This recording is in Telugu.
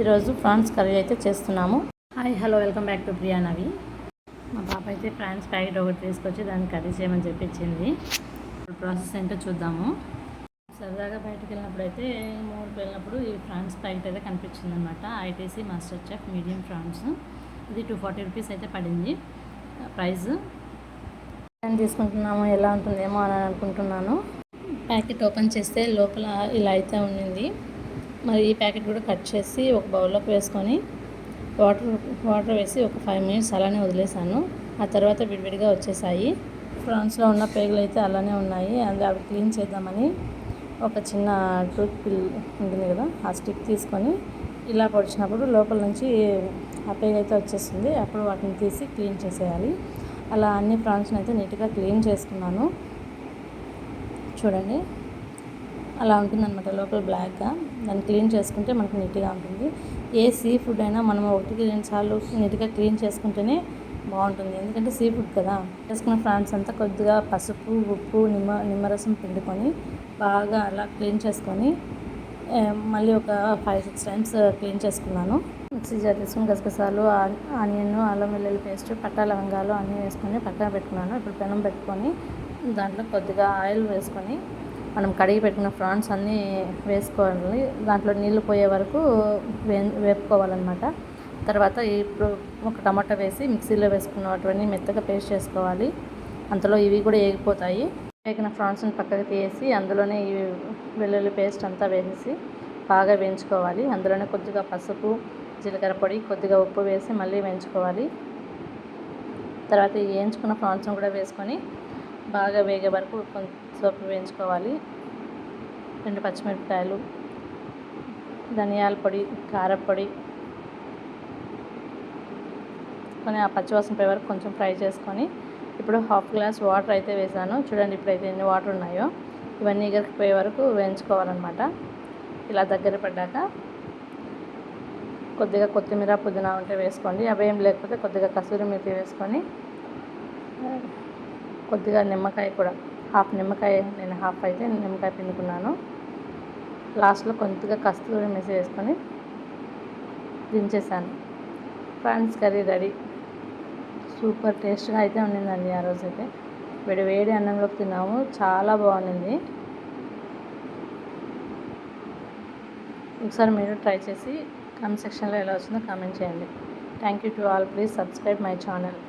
ఈరోజు ప్రాన్స్ కర్రీ అయితే చేస్తున్నాము. Hi hello welcome back to Priya Navi. మా పాప అయితే ప్రాన్స్ ప్యాకెట్ ఒకటి తీసుకొచ్చి దాన్ని కర్రీ చేయమని చెప్పించింది. ప్రాసెస్ ఏంటో చూద్దాము. సరదాగా బయటకు వెళ్ళినప్పుడు అయితే మూడుకి వెళ్ళినప్పుడు ఈ ప్రాన్స్ ప్యాకెట్ అయితే కనిపించింది అనమాట. ITC master chef medium prawns. ఇది 240 రూపీస్ అయితే పడింది ప్రైస్. నేను తీసుకుంటున్నాము, ఎలా ఉంటుందేమో అని అనుకుంటున్నాను. ప్యాకెట్ ఓపెన్ చేస్తే లోపల ఇలా అయితే ఉండింది. మరి ఈ ప్యాకెట్ కూడా కట్ చేసి ఒక బౌల్లోకి వేసుకొని వాటర్ వేసి ఒక 5 మినిట్స్ అలానే వదిలేసాను. ఆ తర్వాత విడివిడిగా వచ్చేసాయి. ఫ్రాన్స్లో ఉన్న పేగులు అయితే అలానే ఉన్నాయి. అవి క్లీన్ చేద్దామని ఒక చిన్న టూత్ పిల్ ఉంటుంది కదా, ఆ స్టిక్ తీసుకొని ఇలా పొడిచినప్పుడు లోపల నుంచి ఆ పేగు అయితే వచ్చేస్తుంది. అప్పుడు వాటిని తీసి క్లీన్ చేసేయాలి. అలా అన్ని ప్రాన్స్ని అయితే నీట్గా క్లీన్ చేసుకున్నాను. చూడండి, అలా ఉంటుందన్నమాట లోపల బ్లాక్గా. దాన్ని క్లీన్ చేసుకుంటే మనకు నీట్గా ఉంటుంది. ఏ సీ ఫుడ్ అయినా మనం 1-2 సార్లు నీట్గా క్లీన్ చేసుకుంటేనే బాగుంటుంది. ఎందుకంటే సీ ఫుడ్ కదా. చేసుకున్న ఫ్రాన్స్ అంతా కొద్దిగా పసుపు, ఉప్పు, నిమ్మరసం పిండుకొని బాగా అలా క్లీన్ చేసుకొని మళ్ళీ ఒక 5-6 టైమ్స్ క్లీన్ చేసుకున్నాను. మిక్సీ జార్ తీసుకుని గసగసాలు, ఆనియన్, అల్లం వెల్లుల్లి పేస్ట్, పట్టా లవంగాలు అన్నీ వేసుకొని పక్కన పెట్టుకున్నాను. ఇప్పుడు పెనం పెట్టుకొని దాంట్లో కొద్దిగా ఆయిల్ వేసుకొని మనం కడిగి పెట్టిన ప్రాన్స్ అన్నీ వేసుకోవాలి. దాంట్లో నీళ్లు పోయే వరకు వేపుకోవాలన్నమాట. తర్వాత ఇప్పుడు ఒక టమాటా వేసి మిక్సీలో వేసుకున్నవన్నీ మెత్తగా పేస్ట్ చేసుకోవాలి. అంతలో ఇవి కూడా వేగిపోతాయి. వేగిన ప్రాన్స్ని పక్కకి తీసి అందులోనే ఈ వెల్లుల్లి పేస్ట్ అంతా వేసేసి బాగా వేయించుకోవాలి. అందులోనే కొద్దిగా పసుపు, జీలకర్ర పొడి, కొద్దిగా ఉప్పు వేసి మళ్ళీ వేయించుకోవాలి. తర్వాత ఈ వేయించుకున్న ప్రాన్స్ని కూడా వేసుకొని బాగా వేగే వరకు కొంచెంసేపు వేయించుకోవాలి. 2 పచ్చిమిరపకాయలు, ధనియాల పొడి, కారపొడి కొన్ని ఆ పచ్చివాసన పోయే వరకు కొంచెం ఫ్రై చేసుకొని ఇప్పుడు 1/2 గ్లాస్ వాటర్ అయితే వేసాను. చూడండి ఇప్పుడైతే ఎన్ని వాటర్ ఉన్నాయో. ఇవన్నీ ఎగరికిపోయే వరకు వేయించుకోవాలన్నమాట. ఇలా దగ్గర పడ్డాక కొద్దిగా కొత్తిమీర, పుదీనా ఉంటే వేసుకోండి. అవేం లేకపోతే కొద్దిగా కసూరి మేతి వేసుకొని కొద్దిగా నిమ్మకాయ కూడా, నిమ్మకాయ, నేను హాఫ్ అయితే నిమ్మకాయ పిండుకున్నాను. లాస్ట్లో కొద్దిగా కస్తూరి మేతి వేసుకొని దించేసాను. Prawns curry ready. సూపర్ టేస్ట్గా అయితే ఉండిందండి. ఆ రోజు అయితే వేడి అన్నంలోకి తిన్నాము. చాలా బాగుంది. ఒకసారి మీరు ట్రై చేసి కామెంట్ సెక్షన్లో ఎలా వచ్చిందో కామెంట్ చేయండి. Thank you to all. Please subscribe my channel.